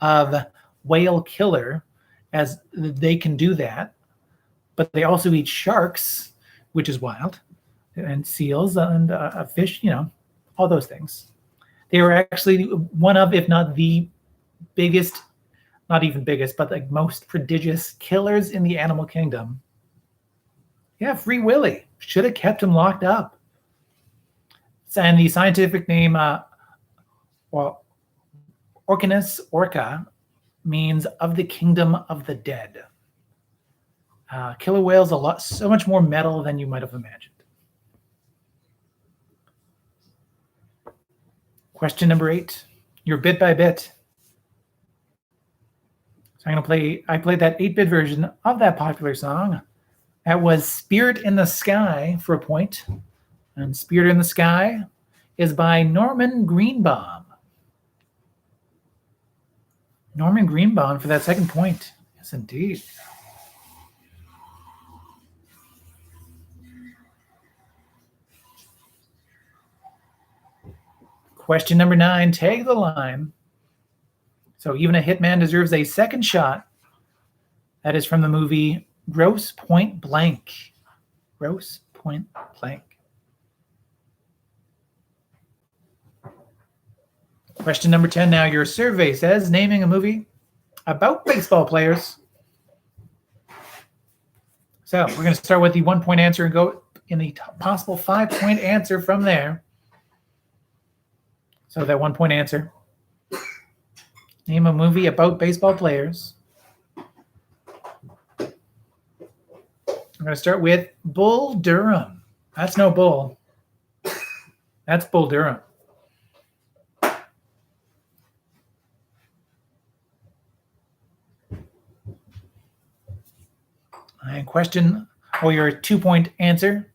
of whale killer, as they can do that. But they also eat sharks, which is wild, and seals and fish, all those things. They were actually one of, if not the biggest, not even biggest, but the most prodigious killers in the animal kingdom. Yeah, Free Willy. Should have kept him locked up. And the scientific name, Orcanus orca, means of the kingdom of the dead. Killer whales so much more metal than you might have imagined. Question number 8. Your bit by bit. So I played that 8-bit version of that popular song. That was Spirit in the Sky for a point. And Spirit in the Sky is by Norman Greenbaum. Norman Greenbaum for that 2nd point. Yes, indeed. Question number 9, tag the line. So even a hitman deserves a 2nd shot. That is from the movie Grosse Point Blank. Grosse Point Blank. Question number 10 now. Your survey says naming a movie about baseball players. So we're going to start with the 1-point answer and go in the possible 5-point answer from there. So that 1-point answer. Name a movie about baseball players. I'm going to start with Bull Durham. That's no bull. That's Bull Durham. And question, your 2-point answer.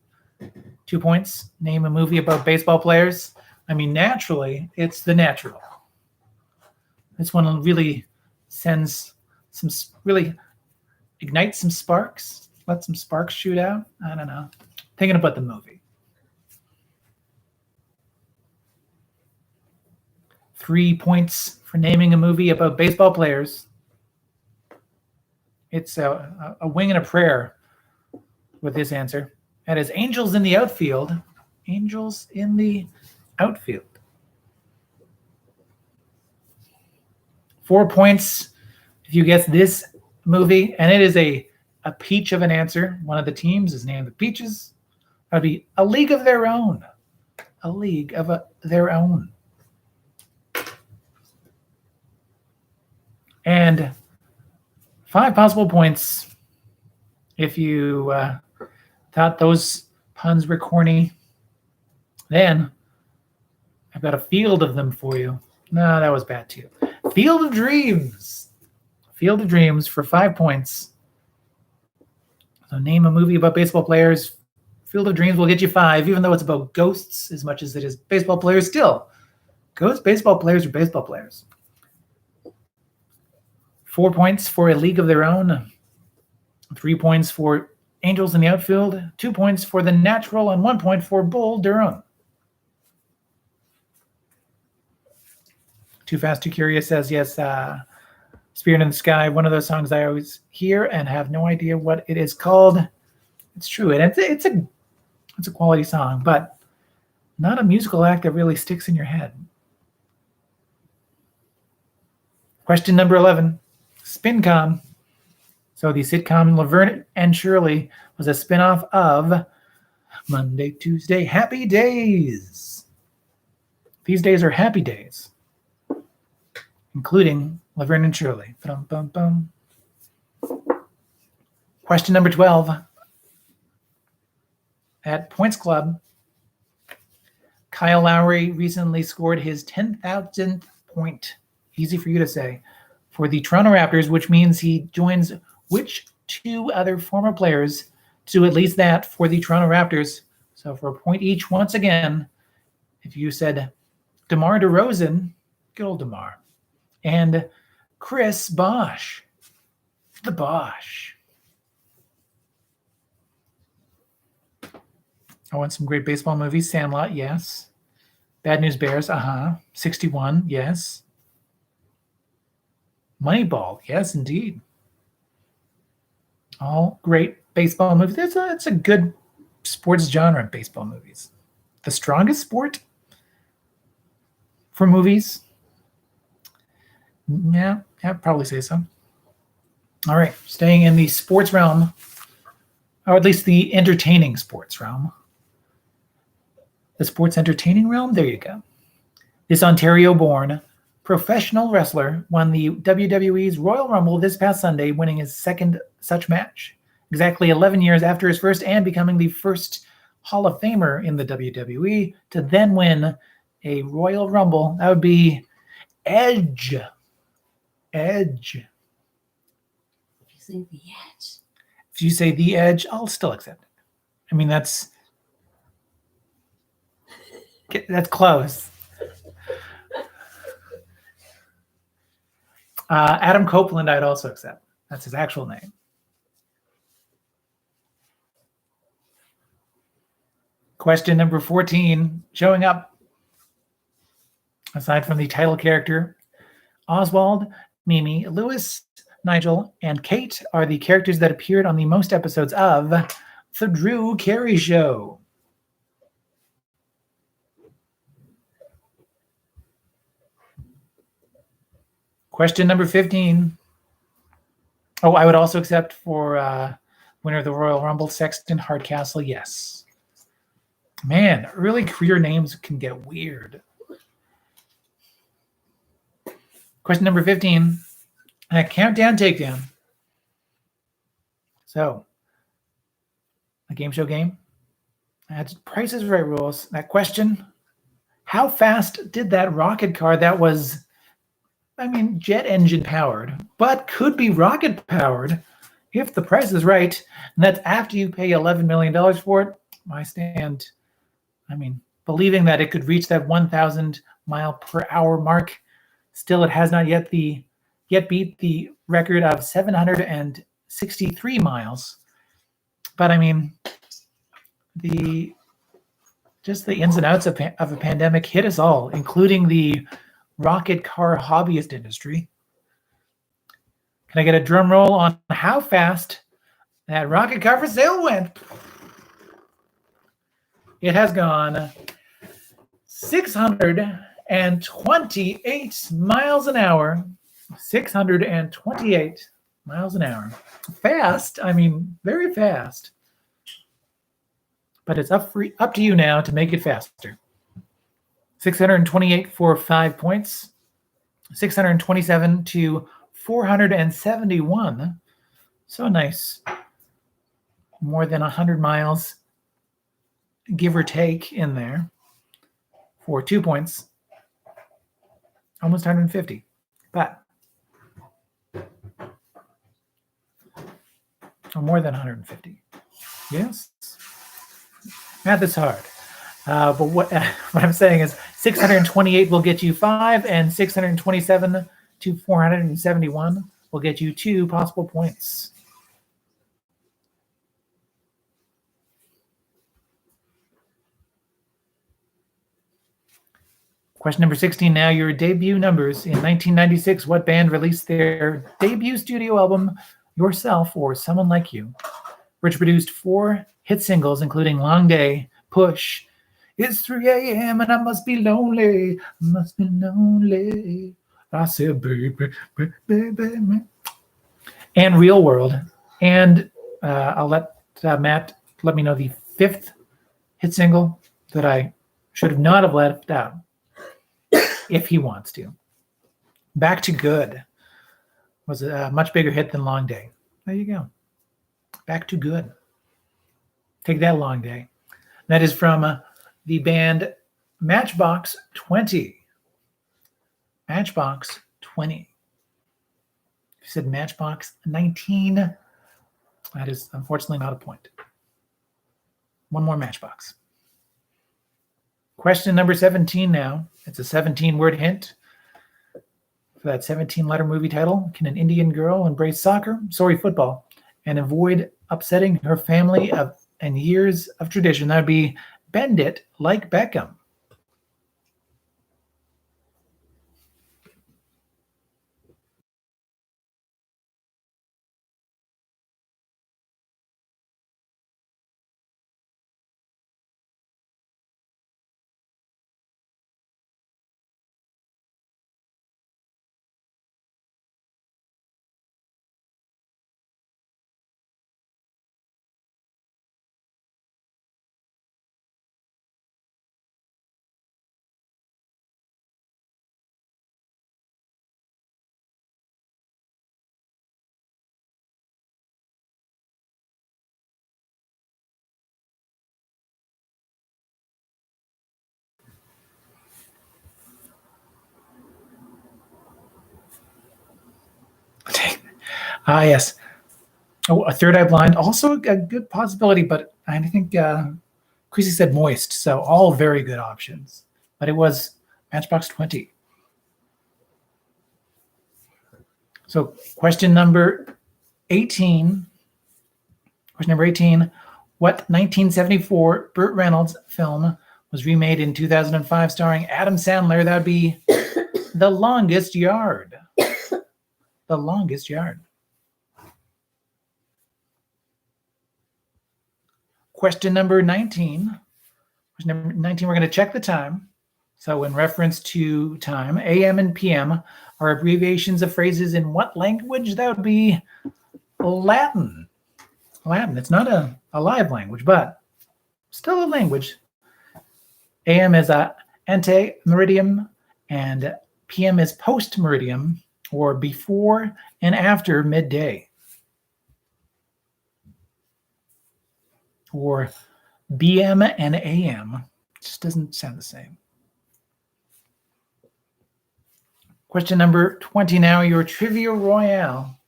2 points. Name a movie about baseball players. Naturally, it's The Natural. This one really ignites some sparks. Let some sparks shoot out. I don't know. Thinking about the movie. 3 points for naming a movie about baseball players. It's a wing and a prayer with this answer. That is Angels in the Outfield. Angels in the outfield. 4 points if you guess this movie, and it is a peach of an answer. One of the teams is named the Peaches. That would be A League of Their Own. A League of Their Own. And 5 possible points if you thought those puns were corny. Then I've got a field of them for you. No, that was bad too. Field of Dreams. Field of Dreams for 5 points. So name a movie about baseball players. Field of Dreams will get you 5, even though it's about ghosts as much as it is baseball players. Still, ghost baseball players are baseball players. 4 points for A League of Their Own. 3 points for Angels in the Outfield. 2 points for The Natural, and 1 point for Bull Durham. Too Fast, Too Curious says, yes, Spirit in the Sky, one of those songs I always hear and have no idea what it is called. It's true, and it's a quality song, but not a musical act that really sticks in your head. Question number 11, SpinCom. So the sitcom Laverne and Shirley was a spinoff of Monday, Tuesday, Happy Days. These days are happy days, including Laverne and Shirley. Bum, bum, bum. Question number 12. At Points Club, Kyle Lowry recently scored his 10,000th point, easy for you to say, for the Toronto Raptors, which means he joins which 2 other former players to do at least that for the Toronto Raptors? So for a point each, once again, if you said DeMar DeRozan, good old DeMar, and Chris Bosh, the Bosh. I want some great baseball movies. Sandlot, yes. Bad News Bears, 61, yes. Moneyball, yes, indeed. All great baseball movies. It's a good sports genre, baseball movies. The strongest sport for movies? Yeah, I'd probably say so. All right, staying in the sports realm, or at least the entertaining sports realm. The sports entertaining realm, there you go. This Ontario-born professional wrestler won the WWE's Royal Rumble this past Sunday, winning his second such match, exactly 11 years after his first, and becoming the first Hall of Famer in the WWE to then win a Royal Rumble. That would be Edge. Edge. If you say the Edge. If you say the Edge, I'll still accept it. I mean, that's close. Adam Copeland, I'd also accept. That's his actual name. Question number 14, showing up, aside from the title character, Oswald, Mimi, Lewis, Nigel, and Kate are the characters that appeared on the most episodes of The Drew Carey Show. Question number 15. Oh, I would also accept for winner of the Royal Rumble, Sexton Hardcastle, yes. Man, early career names can get weird. Question number 15. Countdown, takedown. So, a game show game. That's Price is Right rules. That question, how fast did that rocket car that was, jet engine powered, but could be rocket powered if the price is right, and that's after you pay $11 million for it? I stand, believing that it could reach that 1,000 mile per hour mark. Still, it has not yet beat the record of 763 miles. But the ins and outs of a pandemic hit us all, including the rocket car hobbyist industry. Can I get a drum roll on how fast that rocket car for sale went? It has gone 628 miles an hour. 628 miles an hour. Fast. I mean, very fast. But it's up to you now to make it faster. 628 for 5 points. 627 to 471. So nice. More than 100 miles, give or take, in there for 2 points. Almost 150. But more than 150. Yes. Math is hard. But what I'm saying is 628 will get you 5, and 627 to 471 will get you 2 possible points. Question number 16 now. Your debut numbers. In 1996, what band released their debut studio album, Yourself or Someone Like You, which produced 4 hit singles, including Long Day, Push, It's 3 a.m. and I must be lonely, I said, baby, and Real World. And I'll let Matt let me know the 5th hit single that I should have not have left out, if he wants to. Back to Good was a much bigger hit than Long Day. There you go. Back to Good. Take that, Long Day. That is from the band Matchbox 20. Matchbox 20. You said Matchbox 19. That is unfortunately not a point. One more Matchbox. Question number 17 now. It's a 17-word hint. For that 17-letter movie title, can an Indian girl embrace football, and avoid upsetting her family and years of tradition? That would be Bend It Like Beckham. Yes. Oh, a Third Eye Blind, also a good possibility, but I think Chrissy said Moist, so all very good options. But it was Matchbox 20. So question number 18. Question number 18. What 1974 Burt Reynolds film was remade in 2005 starring Adam Sandler? That would be The Longest Yard. The Longest Yard. Question number 19. Question number 19, we're going to check the time. So in reference to time, AM and PM are abbreviations of phrases in what language? That would be Latin. Latin. It's not a live language, but still a language. AM is ante meridium, and PM is post meridium, or before and after midday. Or BM and AM. Just doesn't sound the same. Question number 20 now, your Trivia Royale.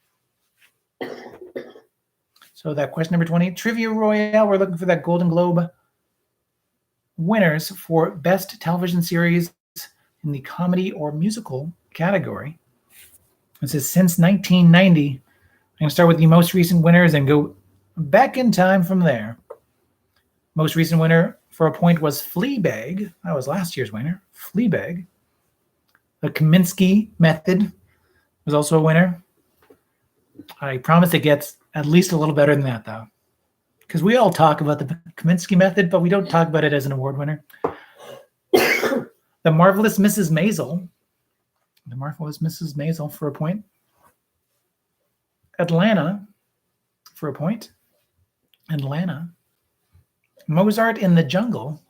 So that question number 20, Trivia Royale, we're looking for that Golden Globe winners for Best Television Series in the Comedy or Musical category. It says since 1990. I'm going to start with the most recent winners and go back in time from there. Most recent winner for a point was Fleabag. That was last year's winner, Fleabag. The Kaminsky Method was also a winner. I promise it gets at least a little better than that, though. Because we all talk about the Kaminsky Method, but we don't talk about it as an award winner. The Marvelous Mrs. Maisel. The Marvelous Mrs. Maisel for a point. Atlanta for a point. Atlanta. Mozart in the Jungle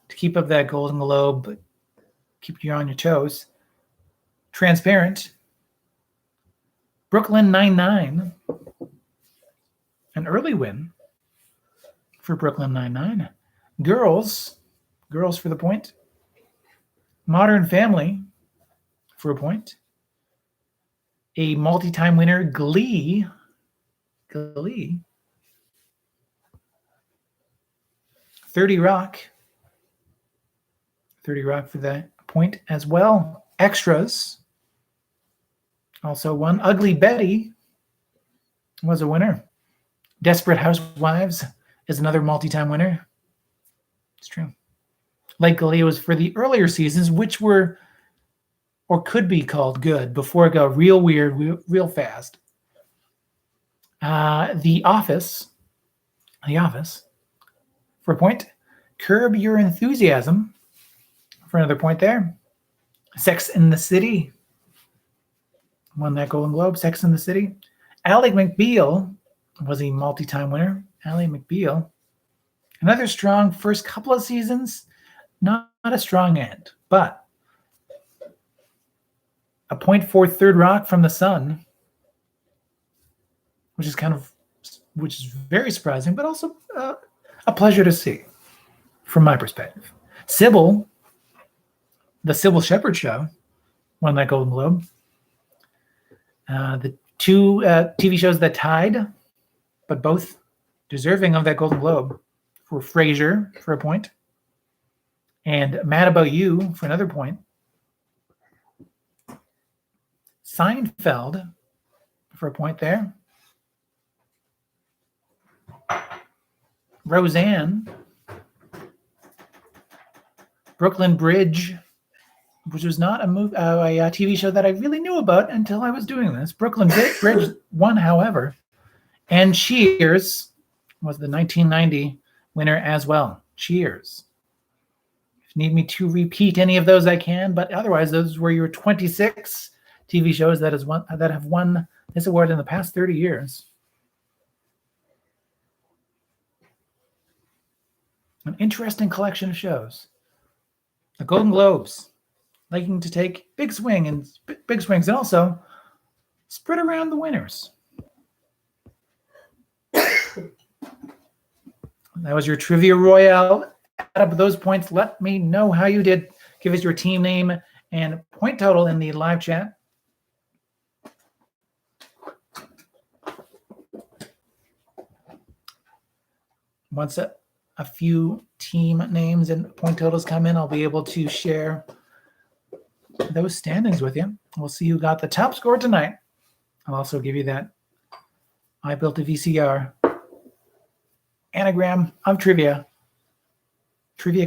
to keep up that Golden Globe, but keep you on your toes. Transparent. Brooklyn Nine-Nine. An early win for Brooklyn Nine-Nine. Girls for the point. Modern Family for a point. A multi-time winner, Glee. 30 Rock. 30 Rock for the point as well. Extras. Also won. Ugly Betty was a winner. Desperate Housewives is another multi-time winner. It's true. Like Glee was for the earlier seasons, which were or could be called good before it got real weird, real fast. The Office for a point. Curb Your Enthusiasm for another point there. Sex in the City won that Golden Globe. Sex in the City. Ally McBeal was a multi-time winner. Ally McBeal. Another strong first couple of seasons, not a strong end, but a point for Third Rock from the Sun, which is very surprising, but also a pleasure to see from my perspective. Sybil, the Sybil Shepherd Show, won that Golden Globe. The two TV shows that tied, but both deserving of that Golden Globe, were Frasier for a point and Mad About You for another point. Seinfeld for a point there. Roseanne. Brooklyn Bridge, which was not a TV show that I really knew about until I was doing this. Brooklyn Bridge won, however. And Cheers was the 1990 winner as well. Cheers. If you need me to repeat any of those, I can, but otherwise, those were your 26 TV shows that have won this award in the past 30 years. An interesting collection of shows. The Golden Globes, liking to take big swings and also spread around the winners. That was your Trivia Royale. Add up those points. Let me know how you did. Give us your team name and point total in the live chat. Once a few team names and point totals come in, I'll be able to share those standings with you. We'll see who got the top score tonight. I'll also give you that I Built a VCR anagram of Trivia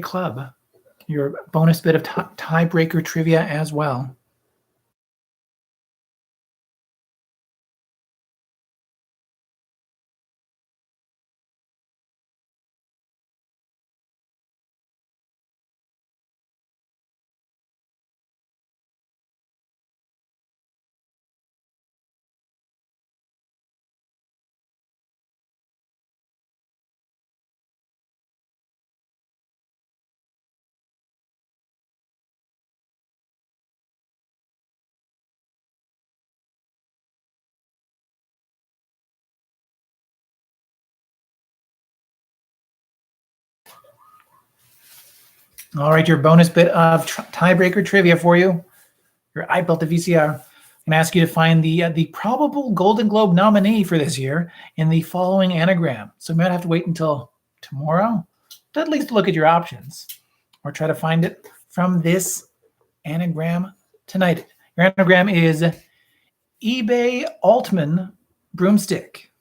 Club, your bonus bit of tiebreaker trivia as well. All right, your bonus bit of tiebreaker trivia for you. Your I Built a VCR. I'm going to ask you to find the probable Golden Globe nominee for this year in the following anagram. So you might have to wait until tomorrow to at least look at your options or try to find it from this anagram tonight. Your anagram is eBay Altman broomstick.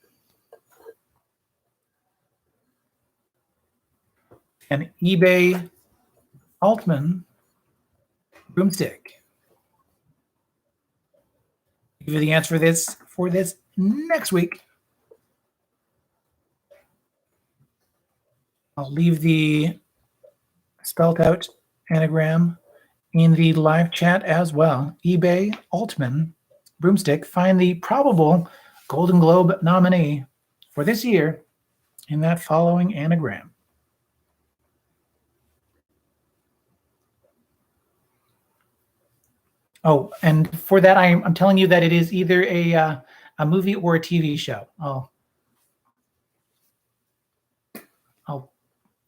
An eBay Altman broomstick. Give you the answer for this next week. I'll leave the spelled out anagram in the live chat as well. eBay Altman Broomstick, find the probable Golden Globe nominee for this year in that following anagram. Oh, and for that, I'm telling you that it is either a movie or a TV show. I'll at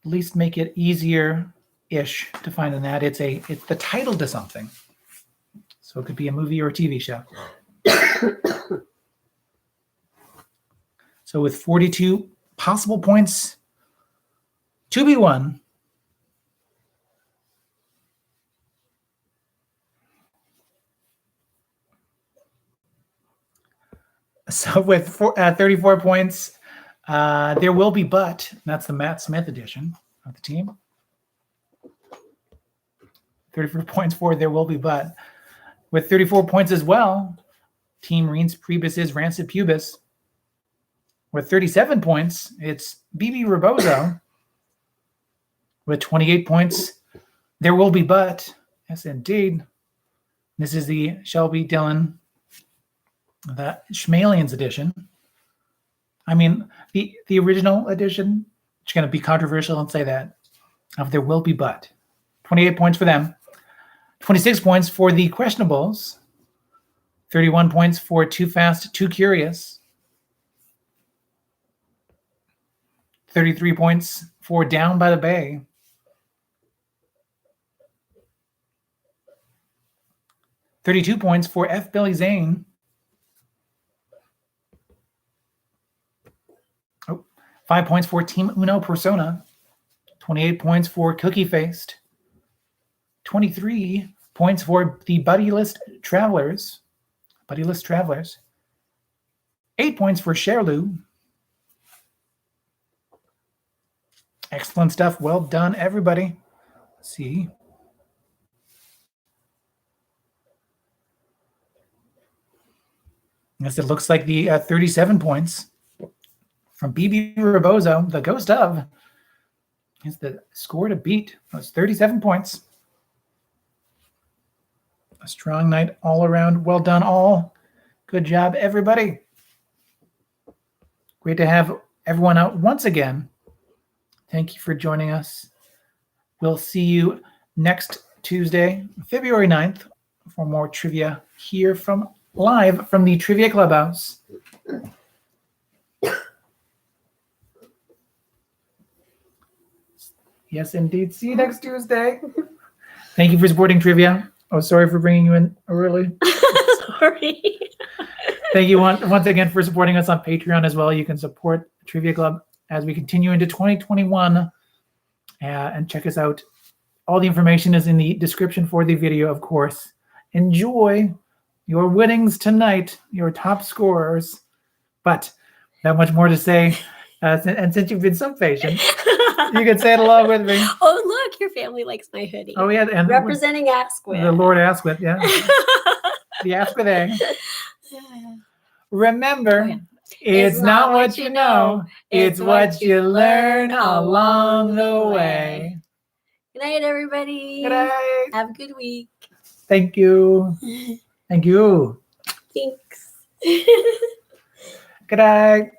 least make it easier-ish to find in that. It's the title to something. So it could be a movie or a TV show. So with 42 possible points to be won, so with 34 points, there will be but. That's the Matt Smith edition of the team. 34 points for there will be but. With 34 points as well, Team Reens Priebus's Rancid Pubis. With 37 points, it's BB Rebozo. With 28 points, there will be but. Yes, indeed. This is the Shelby Dillon, the Schmalians edition. I mean, the original edition, it's going to be controversial and say that. Of there will be but. 28 points for them. 26 points for the Questionables. 31 points for Too Fast, Too Curious. 33 points for Down by the Bay. 32 points for F. Billy Zane. 5 points for Team Uno Persona. 28 points for Cookie Faced. 23 points for the Buddy List Travelers. 8 points for Sherlu. Excellent stuff. Well done, everybody. Let's see. Yes, it looks like the 37 points from BB Rebozo, the Ghost of, is the score to beat. That's 37 points. A strong night all around. Well done, all. Good job, everybody. Great to have everyone out once again. Thank you for joining us. We'll see you next Tuesday, February 9th, for more trivia here live from the Trivia Clubhouse. Yes, indeed. See you next Tuesday. Thank you for supporting trivia. Oh, sorry for bringing you in early. Sorry. Thank you once again for supporting us on Patreon as well. You can support Trivia Club as we continue into 2021 and check us out. All the information is in the description for the video, of course. Enjoy your winnings tonight, your top scorers. But not much more to say. And since you've been so patient, you can say it along with me. Oh, look, your family likes my hoodie. Oh, yeah. And representing Asquith. The Lord Asquith, yeah. The Asquith A. Remember, it's not what you know, it's what you learn along the way. Good night, everybody. Good night. Have a good week. Thank you. Thank you. Thanks. Good night.